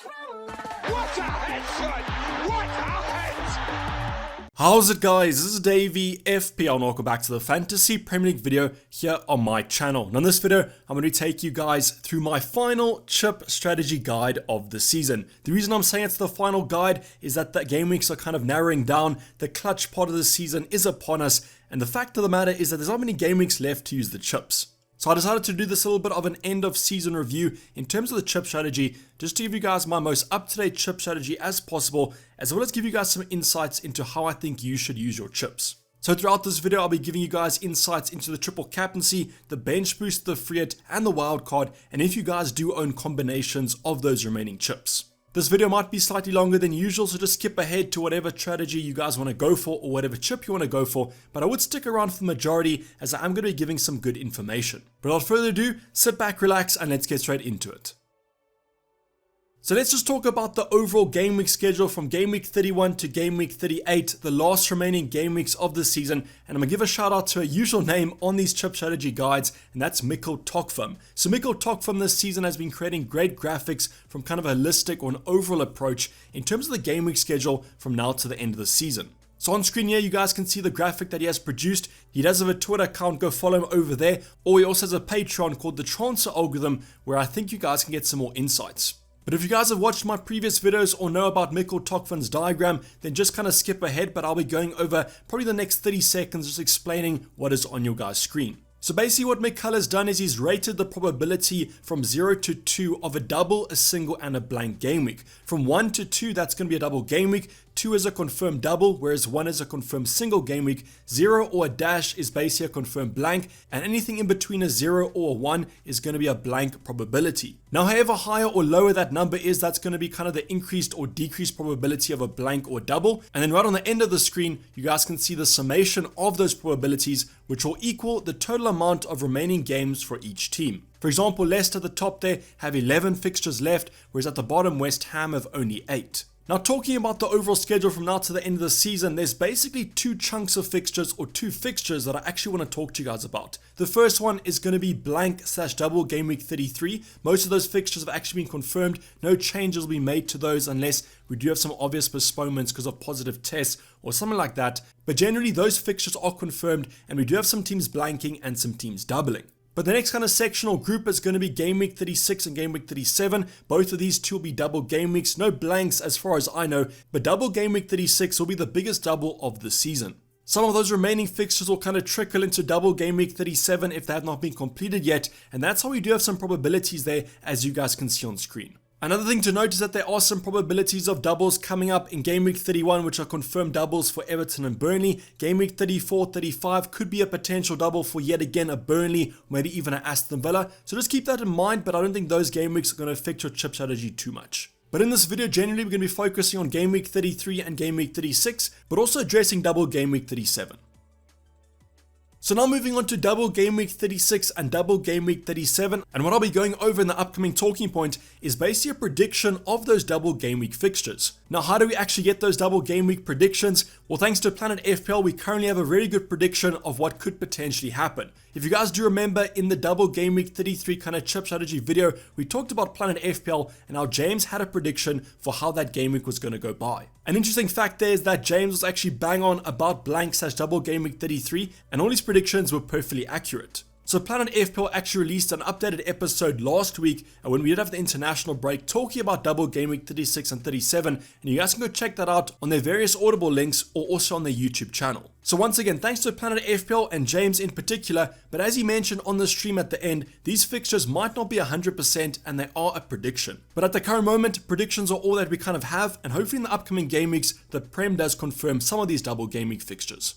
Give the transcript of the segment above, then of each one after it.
What a headshot! What a head! How's it, guys? This is Dayvy, FPL, and welcome back to the Fantasy Premier League video here on my channel. Now in this video, I'm going to take you guys through my final chip strategy guide of the season. The reason I'm saying it's the final guide is that the game weeks are kind of narrowing down. The clutch part of the season is upon us, and the fact of the matter is that there's not many game weeks left to use the chips. So I decided to do this a little bit of an end of season review in terms of the chip strategy, just to give you guys my most up-to-date chip strategy as possible, as well as give you guys some insights into how I think you should use your chips. So throughout this video, I'll be giving you guys insights into the triple captaincy, the bench boost, the free hit, and the wild card, and if you guys do own combinations of those remaining chips. This video might be slightly longer than usual, so just skip ahead to whatever strategy you guys want to go for or whatever chip you want to go for, but I would stick around for the majority as I am going to be giving some good information. But without further ado, sit back, relax, and let's get straight into it. So let's just talk about the overall game week schedule from game week 31 to game week 38, the last remaining game weeks of the season. And I'm going to give a shout out to a usual name on these chip strategy guides, and that's Mikkel Tokfum. So Mikkel Tokfum this season has been creating great graphics from kind of a holistic or an overall approach in terms of the game week schedule from now to the end of the season. So on screen here, you guys can see the graphic that he has produced. He does have a Twitter account, go follow him over there. Or he also has a Patreon called The Transfer Algorithm, where I think you guys can get some more insights. But if you guys have watched my previous videos or know about Mikkel Tokfum's diagram, then just kind of skip ahead, but I'll be going over probably the next 30 seconds just explaining what is on your guys' screen. So basically what Mikkel has done is he's rated the probability from 0 to 2 of a double, a single, and a blank game week. From 1 to 2, that's going to be a double game week. 2 is a confirmed double, whereas 1 is a confirmed single game week. 0 or a dash is basically a confirmed blank, and anything in between a 0 or a 1 is going to be a blank probability. Now, however higher or lower that number is, that's going to be kind of the increased or decreased probability of a blank or double. And then right on the end of the screen, you guys can see the summation of those probabilities, which will equal the total amount of remaining games for each team. For example, Leicester at the top there have 11 fixtures left, whereas at the bottom, West Ham have only 8. Now, talking about the overall schedule from now to the end of the season, there's basically two chunks of fixtures or two fixtures that I actually want to talk to you guys about. The first one is going to be blank/double game week 33. Most of those fixtures have actually been confirmed. No changes will be made to those unless we do have some obvious postponements because of positive tests or something like that. But generally, those fixtures are confirmed, and we do have some teams blanking and some teams doubling. But the next kind of section or group is going to be game week 36 and game week 37. Both of these two will be double game weeks. No blanks as far as I know, but double game week 36 will be the biggest double of the season. Some of those remaining fixtures will kind of trickle into double game week 37 if they have not been completed yet, and that's how we do have some probabilities there, as you guys can see on screen. Another thing to note is that there are some probabilities of doubles coming up in game week 31, which are confirmed doubles for Everton and Burnley. Game week 34, 35 could be a potential double for yet again a Burnley, maybe even an Aston Villa. So just keep that in mind, but I don't think those game weeks are going to affect your chip strategy too much. But in this video, generally we're going to be focusing on game week 33 and game week 36, but also addressing double game week 37. So now moving on to double game week 36 and double game week 37, and what I'll be going over in the upcoming talking point is basically a prediction of those double game week fixtures. Now, how do we actually get those double game week predictions? Well, thanks to Planet FPL, we currently have a really good prediction of what could potentially happen. If you guys do remember, in the double game week 33 kind of chip strategy video, we talked about Planet FPL and how James had a prediction for how that game week was going to go by. An interesting fact there is that James was actually bang on about blank/double game week 33, and all his predictions were perfectly accurate. So Planet FPL actually released an updated episode last week when we did have the international break talking about double game week 36 and 37, and you guys can go check that out on their various Audible links or also on their YouTube channel. So once again, thanks to Planet FPL and James in particular, but as he mentioned on the stream at the end, these fixtures might not be 100% and they are a prediction. But at the current moment, predictions are all that we kind of have, and hopefully in the upcoming game weeks, the Prem does confirm some of these double game week fixtures.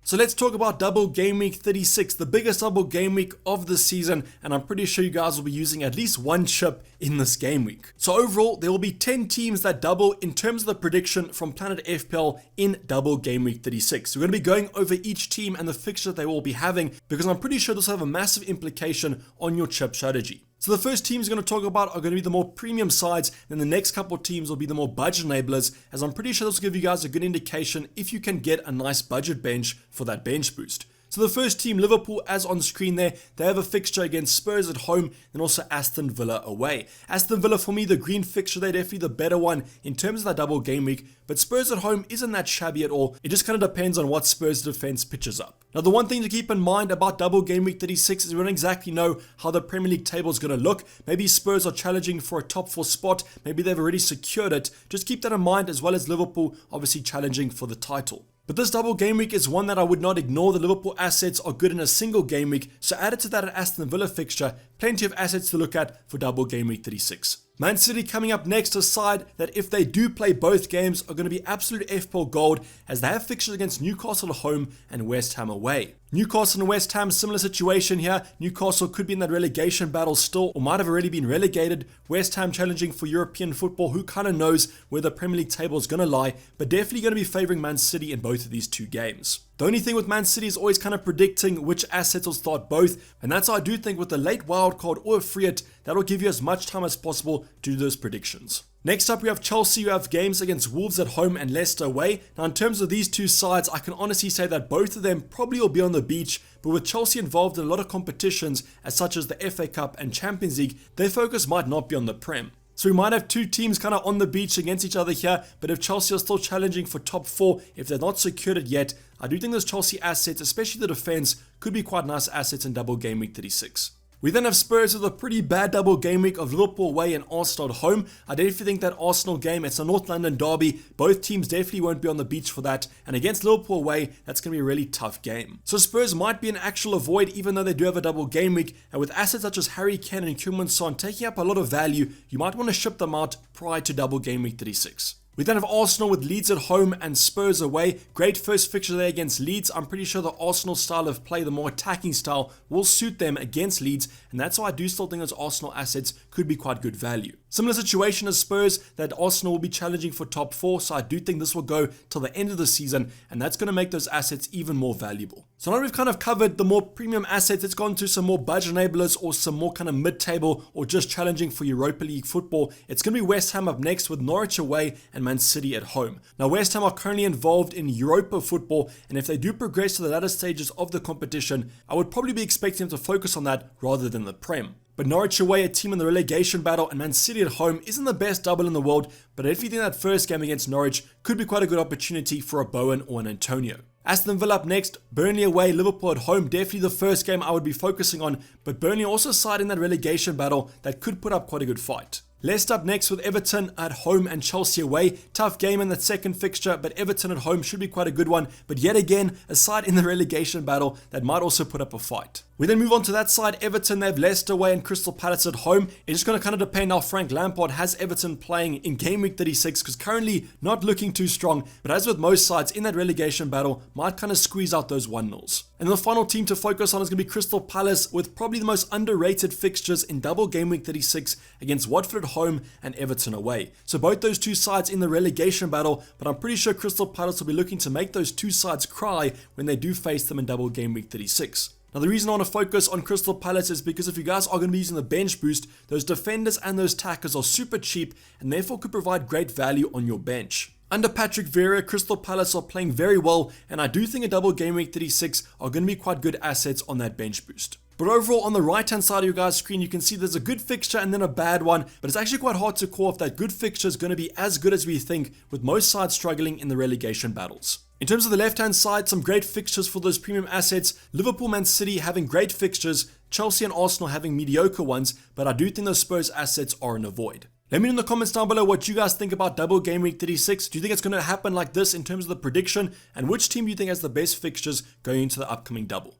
So let's talk about double game week 36, the biggest double game week of the season, and I'm pretty sure you guys will be using at least one chip in this game week. So overall, there will be 10 teams that double in terms of the prediction from Planet FPL in double game week 36. So we're going to be going over each team and the fixture they will be having, because I'm pretty sure this will have a massive implication on your chip strategy. So the first teams we're going to talk about are going to be the more premium sides, then the next couple of teams will be the more budget enablers, as I'm pretty sure this will give you guys a good indication if you can get a nice budget bench for that bench boost. So So the first team, Liverpool, as on screen there, they have a fixture against Spurs at home and also Aston Villa away. Aston Villa, for me, the green fixture, they're definitely the better one in terms of that double game week, but Spurs at home isn't that shabby at all. It just kind of depends on what Spurs defense pitches up. Now, the one thing to keep in mind about double game week 36 is we don't exactly know how the Premier League table is going to look. Maybe Spurs are challenging for a top 4 spot. Maybe they've already secured it. Just keep that in mind, as well as Liverpool obviously challenging for the title. But this double game week is one that I would not ignore. The Liverpool assets are good in a single game week, so added to that an Aston Villa fixture, plenty of assets to look at for double game week 36. Man City coming up next, a side that if they do play both games are going to be absolute FPL gold, as they have fixtures against Newcastle at home and West Ham away. Newcastle and West Ham, similar situation here. Newcastle could be in that relegation battle still, or might have already been relegated. West Ham challenging for European football. Who kind of knows where the Premier League table is going to lie, but definitely going to be favouring Man City in both of these two games. The only thing with Man City is always kind of predicting which assets will start both, and that's how I do think with the late wildcard or a free hit, that'll give you as much time as possible to do those predictions. Next up, we have Chelsea, who have games against Wolves at home and Leicester away. Now, in terms of these two sides, I can honestly say that both of them probably will be on the beach, but with Chelsea involved in a lot of competitions, as such as the FA Cup and Champions League, their focus might not be on the Prem. So we might have two teams kind of on the beach against each other here, but if Chelsea are still challenging for top 4, if they're not secured it yet, I do think those Chelsea assets, especially the defense, could be quite nice assets in double game week 36. We then have Spurs with a pretty bad double game week of Liverpool away and Arsenal at home. I definitely think that Arsenal game, it's a North London derby. Both teams definitely won't be on the beach for that. And against Liverpool away, that's going to be a really tough game. So Spurs might be an actual avoid, even though they do have a double game week. And with assets such as Harry Kane and Heung-min Son taking up a lot of value, you might want to ship them out prior to double game week 36. We then have Arsenal with Leeds at home and Spurs away. Great first fixture there against Leeds. I'm pretty sure the Arsenal style of play, the more attacking style, will suit them against Leeds, and that's why I do still think those Arsenal assets could be quite good value. Similar situation as Spurs, that Arsenal will be challenging for top 4, so I do think this will go till the end of the season, and that's going to make those assets even more valuable. So now we've kind of covered the more premium assets, it's gone to some more budget enablers or some more kind of mid-table or just challenging for Europa League football. It's going to be West Ham up next with Norwich away and Man City at home. Now West Ham are currently involved in Europa football, and if they do progress to the latter stages of the competition, I would probably be expecting them to focus on that rather than the Prem. But Norwich away, a team in the relegation battle, and Man City at home isn't the best double in the world, but if you think that first game against Norwich could be quite a good opportunity for a Bowen or an Antonio. Aston Villa up next, Burnley away, Liverpool at home, definitely the first game I would be focusing on, but Burnley also side in that relegation battle that could put up quite a good fight. Leicester up next with Everton at home and Chelsea away. Tough game in that second fixture, but Everton at home should be quite a good one. But yet again, a side in the relegation battle that might also put up a fight. We then move on to that side, Everton. They have Leicester away and Crystal Palace at home. It's just going to kind of depend how Frank Lampard has Everton playing in game week 36, because currently not looking too strong. But as with most sides in that relegation battle, might kind of squeeze out those 1-0s. And the final team to focus on is going to be Crystal Palace, with probably the most underrated fixtures in double game week 36 against Watford at home and Everton away. So both those two sides in the relegation battle, but I'm pretty sure Crystal Palace will be looking to make those two sides cry when they do face them in double game week 36. Now the reason I want to focus on Crystal Palace is because if you guys are going to be using the bench boost, those defenders and those tackers are super cheap and therefore could provide great value on your bench. Under Patrick Vieira, Crystal Palace are playing very well, and I do think a double game week 36 are going to be quite good assets on that bench boost. But overall, on the right hand side of your guys' screen, you can see there's a good fixture and then a bad one, but it's actually quite hard to call if that good fixture is going to be as good as we think, with most sides struggling in the relegation battles. In terms of the left hand side, some great fixtures for those premium assets. Liverpool, Man City having great fixtures, Chelsea and Arsenal having mediocre ones, but I do think those Spurs assets are an avoid. Let me know in the comments down below what you guys think about double game week 36. Do you think it's going to happen like this in terms of the prediction? And which team do you think has the best fixtures going into the upcoming double?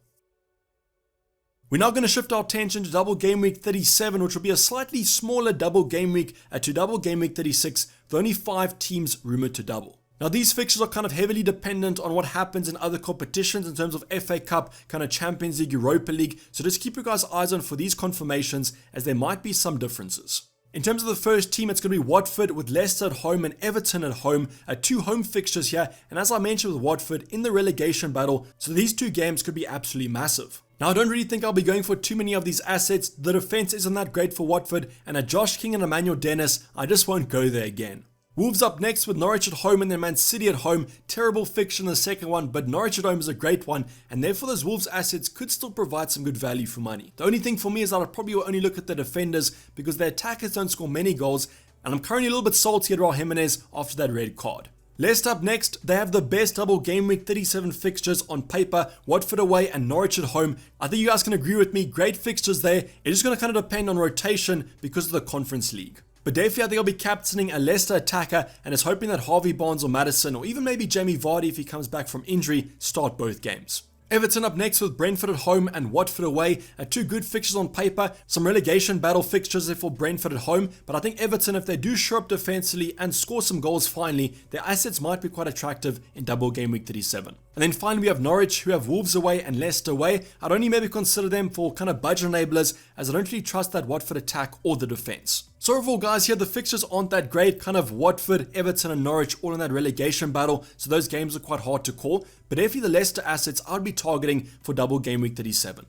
We're now going to shift our attention to double game week 37, which will be a slightly smaller double game week to double game week 36, with only 5 teams rumored to double. Now these fixtures are kind of heavily dependent on what happens in other competitions in terms of FA Cup, kind of Champions League, Europa League, so just keep your guys' eyes on for these confirmations, as there might be some differences. In terms of the first team, it's going to be Watford with Leicester at home and Everton at home, 2 home fixtures here, and as I mentioned with Watford, in the relegation battle, so these 2 games could be absolutely massive. Now I don't really think I'll be going for too many of these assets. The defense isn't that great for Watford, and at Josh King and Emmanuel Dennis, I just won't go there again. Wolves up next with Norwich at home and then Man City at home. Terrible fixture in the second one, but Norwich at home is a great one, and therefore those Wolves assets could still provide some good value for money. The only thing for me is that I probably will only look at the defenders because their attackers don't score many goals, and I'm currently a little bit salty at Raul Jimenez after that red card. Leicester up next, they have the best double game week 37 fixtures on paper, Watford away and Norwich at home. I think you guys can agree with me, great fixtures there. It's just going to kind of depend on rotation because of the Conference League. But definitely I think I'll be captaining a Leicester attacker and is hoping that Harvey Barnes or Maddison or even maybe Jamie Vardy if he comes back from injury start both games. Everton up next with Brentford at home and Watford away. Two good fixtures on paper. Some relegation battle fixtures there for Brentford at home. But I think Everton, if they do show up defensively and score some goals finally, their assets might be quite attractive in double game week 37. And then finally we have Norwich who have Wolves away and Leicester away. I'd only maybe consider them for kind of budget enablers as I don't really trust that Watford attack or the defense. So overall guys, here the fixtures aren't that great, kind of Watford, Everton and Norwich all in that relegation battle, so those games are quite hard to call, but definitely the Leicester assets I'd be targeting for double game week 37.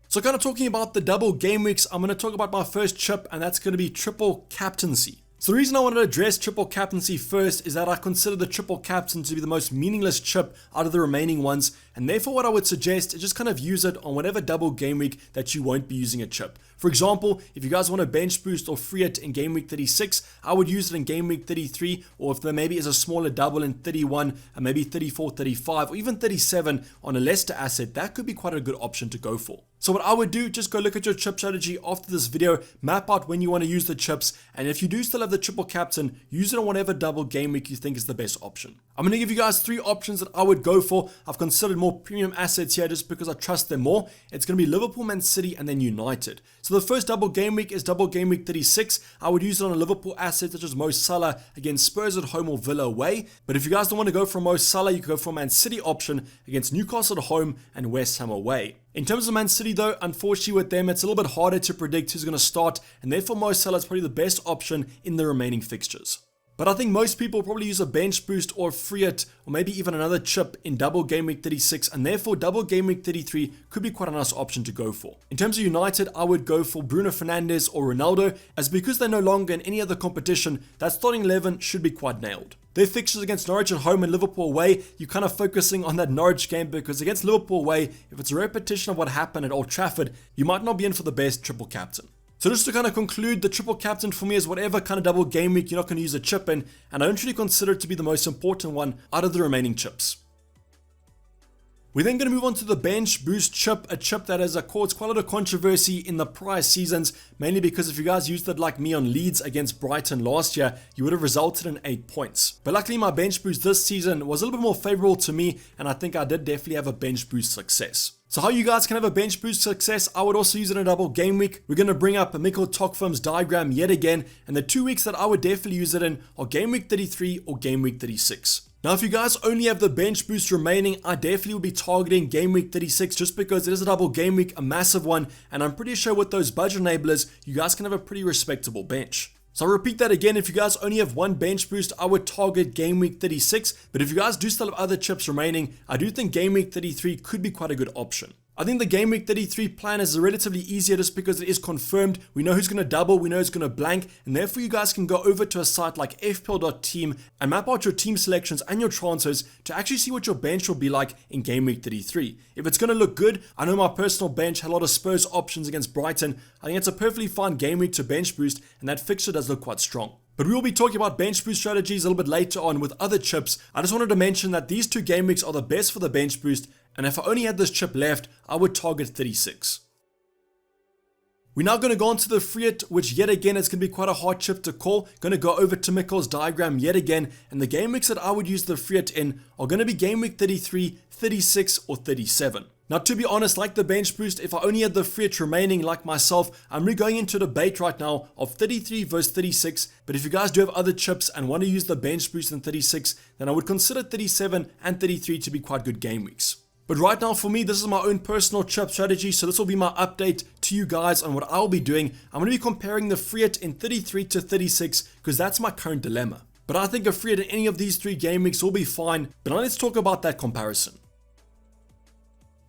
So kind of talking about the double game weeks, I'm going to talk about my first chip, and that's going to be triple captaincy. So the reason I wanted to address triple captaincy first is that I consider the triple captain to be the most meaningless chip out of the remaining ones, and therefore what I would suggest is just kind of use it on whatever double game week that you won't be using a chip. For example, if you guys want to bench boost or free it in game week 36, I would use it in game week 33, or if there maybe is a smaller double in 31, and maybe 34, 35, or even 37 on a Leicester asset, that could be quite a good option to go for. So what I would do, just go look at your chip strategy after this video, map out when you want to use the chips, and if you do still have the triple captain, use it on whatever double game week you think is the best option. I'm going to give you guys 3 options that I would go for. I've considered more premium assets here just because I trust them more. It's going to be Liverpool, Man City, and then United. So the first double game week is double game week 36. I would use it on a Liverpool asset such as Mo Salah against Spurs at home or Villa away. But if you guys don't want to go for Mo Salah, you can go for a Man City option against Newcastle at home and West Ham away. In terms of Man City though, unfortunately with them, it's a little bit harder to predict who's going to start, and therefore Mo Salah is probably the best option in the remaining fixtures. But I think most people probably use a bench boost or free it, or maybe even another chip in double game week 36, and therefore double game week 33 could be quite a nice option to go for. In terms of United, I would go for Bruno Fernandes or Ronaldo, as because they're no longer in any other competition, that starting 11 should be quite nailed. Their fixtures against Norwich at home and Liverpool away, you're kind of focusing on that Norwich game because against Liverpool away, if it's a repetition of what happened at Old Trafford, you might not be in for the best triple captain. So just to kind of conclude, the triple captain for me is whatever kind of double game week you're not going to use a chip in, and I don't really consider it to be the most important one out of the remaining chips. We're then going to move on to the bench boost chip, a chip that has caused quite a lot of controversy in the prior seasons, mainly because if you guys used it like me on Leeds against Brighton last year, you would have resulted in 8 points. But luckily my bench boost this season was a little bit more favorable to me, and I think I did definitely have a bench boost success. So how you guys can have a bench boost success, I would also use it in a double game week. We're going to bring up Mikkel Tokfum's diagram yet again, and the 2 weeks that I would definitely use it in are game week 33 or game week 36. Now if you guys only have the bench boost remaining, I definitely will be targeting game week 36 just because it is a double game week, a massive one, and I'm pretty sure with those budget enablers, you guys can have a pretty respectable bench. So I'll repeat that again, if you guys only have one bench boost, I would target game week 36, but if you guys do still have other chips remaining, I do think game week 33 could be quite a good option. I think the game week 33 plan is relatively easier just because it is confirmed. We know who's going to double, we know who's going to blank, and therefore you guys can go over to a site like FPL.team and map out your team selections and your transfers to actually see what your bench will be like in game week 33. If it's going to look good, I know my personal bench had a lot of Spurs options against Brighton. I think it's a perfectly fine game week to bench boost, and that fixture does look quite strong. But we will be talking about bench boost strategies a little bit later on with other chips. I just wanted to mention that these 2 game weeks are the best for the bench boost, and if I only had this chip left, I would target 36. We're now going to go on to the free it, which yet again is going to be quite a hard chip to call. Going to go over to Mikkel's diagram yet again, and the game weeks that I would use the free it in are going to be game week 33, 36, or 37. Now to be honest, like the bench boost, if I only had the free it remaining like myself, I'm really going into a debate right now of 33 versus 36, but if you guys do have other chips and want to use the bench boost in 36, then I would consider 37 and 33 to be quite good game weeks. But right now for me, this is my own personal chip strategy, so this will be my update to you guys on what I'll be doing. I'm going to be comparing the free it in 33 to 36 because that's my current dilemma. But I think a free it in any of these 3 game weeks will be fine, but now let's talk about that comparison.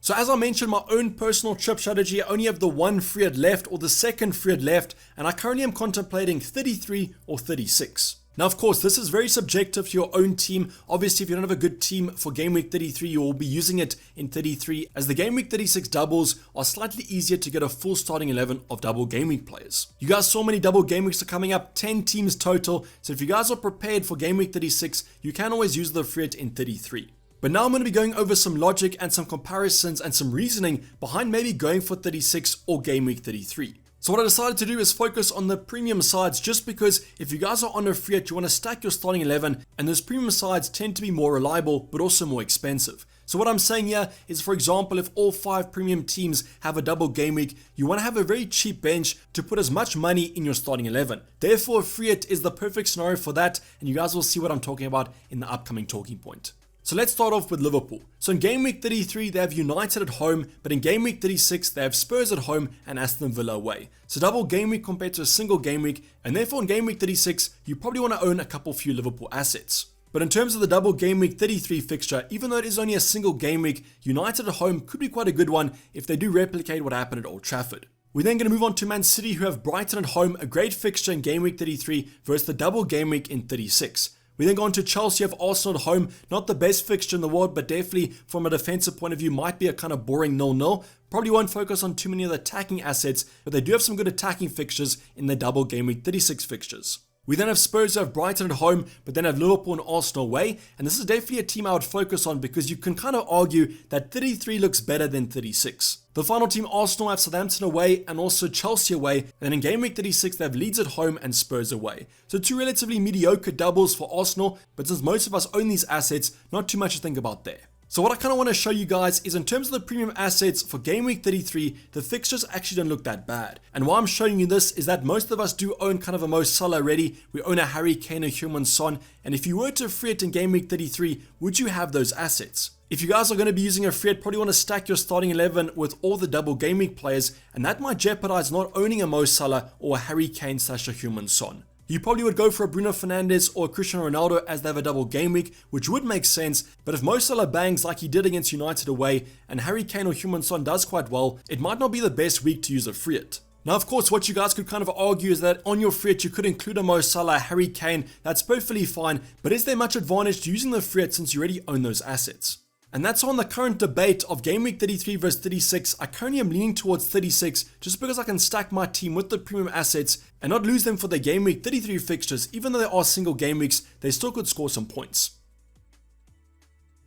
So as I mentioned, my own personal chip strategy, I only have the one free hit left, or the second free hit left, and I currently am contemplating 33 or 36. Now, of course, this is very subjective to your own team. Obviously, if you don't have a good team for game week 33, you will be using it in 33, as the game week 36 doubles are slightly easier to get a full starting 11 of double game week players. You guys saw many double game weeks are coming up, 10 teams total. So if you guys are prepared for game week 36, you can always use the free hit in 33. But now I'm going to be going over some logic and some comparisons and some reasoning behind maybe going for 36 or game week 33. So what I decided to do is focus on the premium sides, just because if you guys are on a free hit, you want to stack your starting 11, and those premium sides tend to be more reliable but also more expensive. So what I'm saying here is, for example, if all 5 premium teams have a double game week, you want to have a very cheap bench to put as much money in your starting 11. Therefore, a free hit is the perfect scenario for that, and you guys will see what I'm talking about in the upcoming talking point. So let's start off with Liverpool. So in game week 33, they have United at home, but in game week 36, they have Spurs at home and Aston Villa away. So double game week compared to a single game week, and therefore in game week 36, you probably want to own a couple few Liverpool assets. But in terms of the double game week 33 fixture, even though it is only a single game week, United at home could be quite a good one if they do replicate what happened at Old Trafford. We're then going to move on to Man City, who have Brighton at home, a great fixture in game week 33 versus the double game week in 36. We then go on to Chelsea, have Arsenal at home, not the best fixture in the world, but definitely from a defensive point of view might be a kind of boring 0-0. Probably won't focus on too many of the attacking assets, but they do have some good attacking fixtures in their double game week 36 fixtures. We then have Spurs who have Brighton at home, but then have Liverpool and Arsenal away, and this is definitely a team I would focus on because you can kind of argue that 33 looks better than 36. The final team, Arsenal, have Southampton away and also Chelsea away, and then in game week 36 they have Leeds at home and Spurs away. So two relatively mediocre doubles for Arsenal, but since most of us own these assets, not too much to think about there. So what I kind of want to show you guys is in terms of the premium assets for game week 33, the fixtures actually don't look that bad. And why I'm showing you this is that most of us do own kind of a Mo Salah already. We own a Harry Kane, a Heung-min Son, and if you were to free it in game week 33, would you have those assets? If you guys are going to be using a free hit, probably want to stack your starting 11 with all the double game week players, and that might jeopardize not owning a Mo Salah or a Harry Kane / a Heung-min Son. You probably would go for a Bruno Fernandes or a Cristiano Ronaldo as they have a double game week, which would make sense, but if Mo Salah bangs like he did against United away, and Harry Kane or Heung-min Son does quite well, it might not be the best week to use a free hit. Now, of course, what you guys could kind of argue is that on your free hit, you could include a Mo Salah, a Harry Kane, that's perfectly fine, but is there much advantage to using the free hit since you already own those assets? And that's on the current debate of game week 33 versus 36. I currently am leaning towards 36 just because I can stack my team with the premium assets and not lose them for the game week 33 fixtures. Even though they are single game weeks, they still could score some points.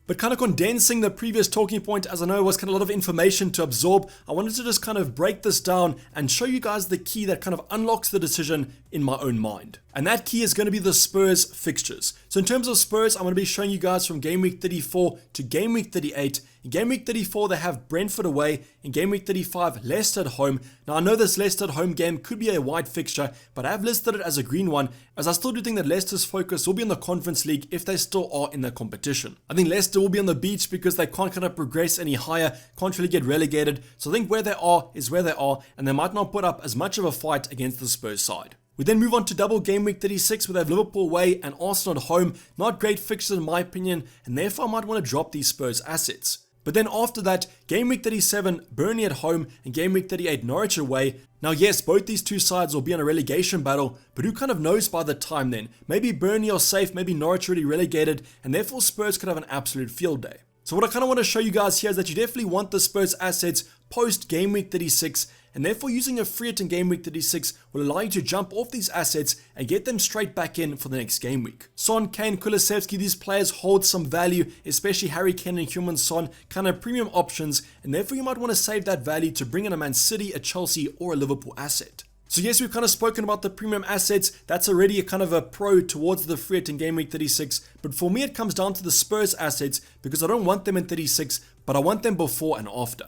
But kind of condensing the previous talking point, as I know it was kind of a lot of information to absorb, I wanted to just kind of break this down and show you guys the key that kind of unlocks the decision in my own mind. And that key is going to be the Spurs fixtures. So in terms of Spurs, I'm going to be showing you guys from game week 34 to game week 38. In game week 34, they have Brentford away. In game week 35, Leicester at home. Now I know this Leicester at home game could be a white fixture, but I have listed it as a green one, as I still do think that Leicester's focus will be on the Conference League if they still are in the competition. I think Leicester will be on the beach because they can't kind of progress any higher, can't really get relegated. So I think where they are is where they are, and they might not put up as much of a fight against the Spurs side. We then move on to double game week 36 where they have Liverpool away and Arsenal at home. Not great fixtures in my opinion, and therefore I might want to drop these Spurs assets. But then after that, game week 37, Burnley at home, and game week 38, Norwich away. Now yes, both these two sides will be in a relegation battle, but who kind of knows by the time then? Maybe Burnley are safe, maybe Norwich already relegated, and therefore Spurs could have an absolute field day. So what I kind of want to show you guys here is that you definitely want the Spurs assets post game week 36, and therefore using a free hit in game week 36 will allow you to jump off these assets and get them straight back in for the next game week. Son, Kane, Kulusevski, these players hold some value, especially Harry Kane and Heung-min Son, kind of premium options, and therefore you might want to save that value to bring in a Man City, a Chelsea, or a Liverpool asset. So yes, we've kind of spoken about the premium assets. That's already a kind of a pro towards the free hit in game week 36. But for me, it comes down to the Spurs assets because I don't want them in 36, but I want them before and after.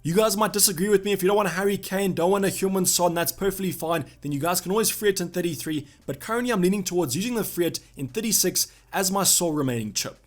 You guys might disagree with me. If you don't want a Harry Kane, don't want a Heung-min Son, that's perfectly fine. Then you guys can always free it in 33. But currently I'm leaning towards using the free it in 36 as my sole remaining chip.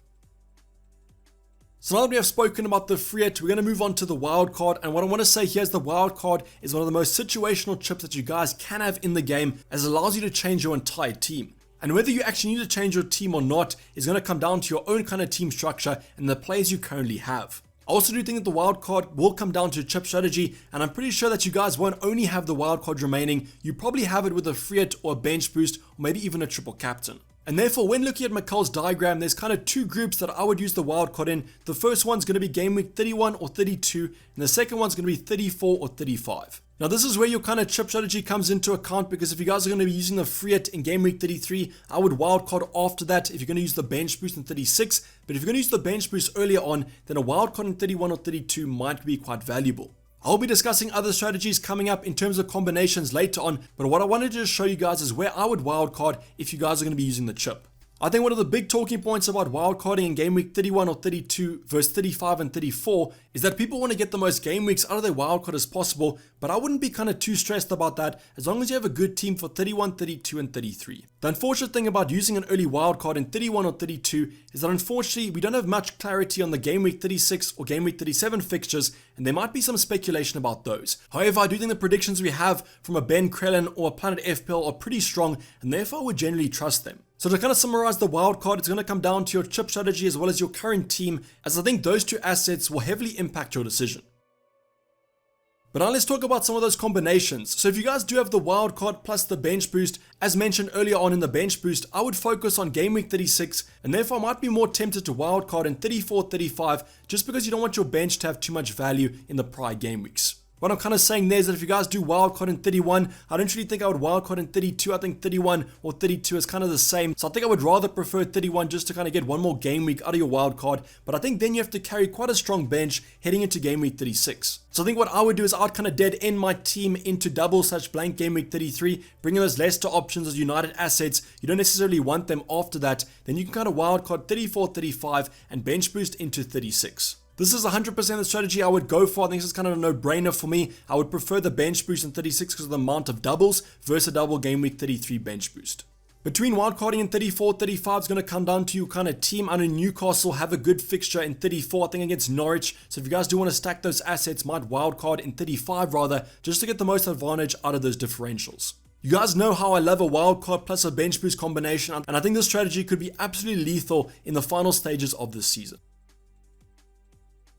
So now that we have spoken about the free hit, we're going to move on to the wild card. And what I want to say here is the wild card is one of the most situational chips that you guys can have in the game, as it allows you to change your entire team. And whether you actually need to change your team or not is going to come down to your own kind of team structure and the players you currently have. I also do think that the wildcard will come down to chip strategy, and I'm pretty sure that you guys won't only have the wildcard remaining, you probably have it with a free hit or a bench boost, or maybe even a triple captain. And therefore, when looking at McCall's diagram, there's kind of two groups that I would use the wildcard in. The first one's going to be game week 31 or 32, and the second one's going to be 34 or 35. Now this is where your kind of chip strategy comes into account, because if you guys are going to be using the free hit in game week 33, I would wildcard after that if you're going to use the bench boost in 36. But if you're going to use the bench boost earlier on, then a wildcard in 31 or 32 might be quite valuable. I'll be discussing other strategies coming up in terms of combinations later on, but what I wanted to just show you guys is where I would wildcard if you guys are going to be using the chip. I think one of the big talking points about wildcarding in game week 31 or 32 versus 35 and 34 is that people want to get the most game weeks out of their wildcard as possible, but I wouldn't be kind of too stressed about that as long as you have a good team for 31, 32 and 33. The unfortunate thing about using an early wildcard in 31 or 32 is that unfortunately we don't have much clarity on the game week 36 or game week 37 fixtures, and there might be some speculation about those. However, I do think the predictions we have from a Ben Krellin or a Planet FPL are pretty strong, and therefore I would generally trust them. So to kind of summarize the wildcard, it's going to come down to your chip strategy as well as your current team, as I think those two assets will heavily impact your decision. But now let's talk about some of those combinations. So if you guys do have the wildcard plus the bench boost, as mentioned earlier on in the bench boost, I would focus on game week 36, and therefore I might be more tempted to wildcard in 34, 35, just because you don't want your bench to have too much value in the prior game weeks. What I'm kind of saying there is that if you guys do wildcard in 31, I don't really think I would wildcard in 32. I think 31 or 32 is kind of the same. So I think I would rather prefer 31 just to kind of get one more game week out of your wildcard. But I think then you have to carry quite a strong bench heading into game week 36. So I think what I would do is I'd kind of dead end my team into double/blank game week 33, bringing those Leicester options as United assets. You don't necessarily want them after that. Then you can kind of wildcard 34, 35 and bench boost into 36. This is 100% the strategy I would go for. I think this is kind of a no-brainer for me. I would prefer the bench boost in 36 because of the amount of doubles versus a double game week 33 bench boost. Between wildcarding in 34, 35 is going to come down to your kind of team. I know Newcastle have a good fixture in 34, I think against Norwich. So if you guys do want to stack those assets, might wildcard in 35 rather, just to get the most advantage out of those differentials. You guys know how I love a wildcard plus a bench boost combination, and I think this strategy could be absolutely lethal in the final stages of this season.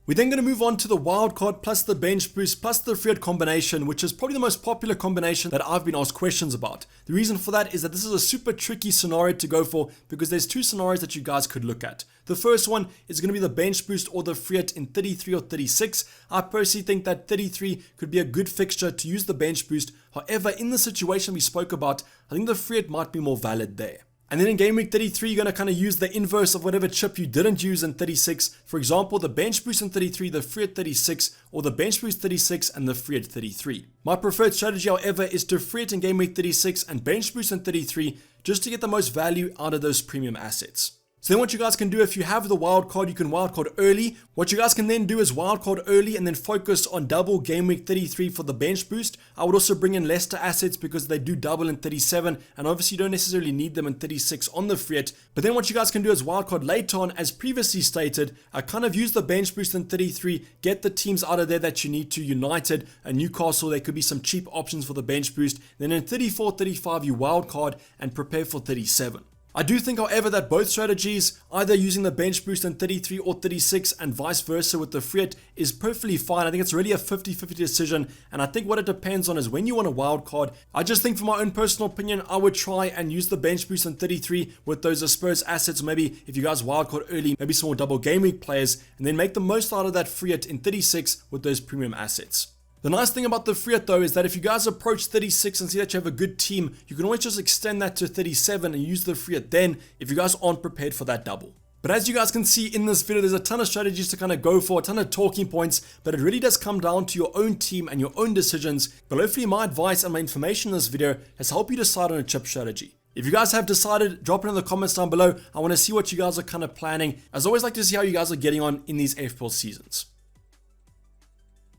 We're then going to move on to the wildcard plus the bench boost plus the free hit combination, which is probably the most popular combination that I've been asked questions about. The reason for that is that this is a super tricky scenario to go for because there's two scenarios that you guys could look at. The first one is going to be the bench boost or the free hit in 33 or 36. I personally think that 33 could be a good fixture to use the bench boost. However, in the situation we spoke about, I think the free hit might be more valid there. And then in game week 33, you're going to kind of use the inverse of whatever chip you didn't use in 36. For example, the bench boost in 33, the free at 36, or the bench boost 36 and the free at 33. My preferred strategy, however, is to free it in game week 36 and bench boost in 33 just to get the most value out of those premium assets. So then what you guys can do, if you have the wildcard, you can wildcard early. What you guys can then do is wildcard early and then focus on double game week 33 for the bench boost. I would also bring in Leicester assets because they do double in 37, and obviously you don't necessarily need them in 36 on the free hit. But then what you guys can do is wildcard later on, as previously stated, kind of use the bench boost in 33, get the teams out of there that you need to. United and Newcastle, there could be some cheap options for the bench boost. Then in 34, 35, you wildcard and prepare for 37. I do think, however, that both strategies, either using the bench boost in 33 or 36 and vice versa with the free hit, is perfectly fine. I think it's really a 50-50 decision, and I think what it depends on is when you want a wild card. I just think, for my own personal opinion, I would try and use the bench boost in 33 with those Spurs assets. Maybe if you guys wildcard early, maybe some more double game week players, and then make the most out of that free hit in 36 with those premium assets. The nice thing about the free hit though is that if you guys approach 36 and see that you have a good team, you can always just extend that to 37 and use the free hit then if you guys aren't prepared for that double. But as you guys can see in this video, there's a ton of strategies to kind of go for, a ton of talking points, but it really does come down to your own team and your own decisions. But hopefully my advice and my information in this video has helped you decide on a chip strategy. If you guys have decided, drop it in the comments down below. I want to see what you guys are kind of planning. As always, like to see how you guys are getting on in these FPL seasons.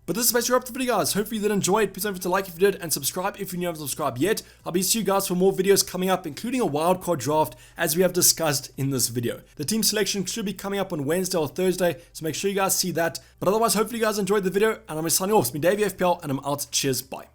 But this is basically wrap up the video, guys. Hopefully you did enjoy it. Please don't forget to like if you did and subscribe if you haven't subscribed yet. I'll be seeing you guys for more videos coming up, including a wildcard draft as we have discussed in this video. The team selection should be coming up on Wednesday or Thursday, so make sure you guys see that. But otherwise, hopefully you guys enjoyed the video, and I'm signing off. It's been Dayvy FPL, and I'm out. Cheers, bye.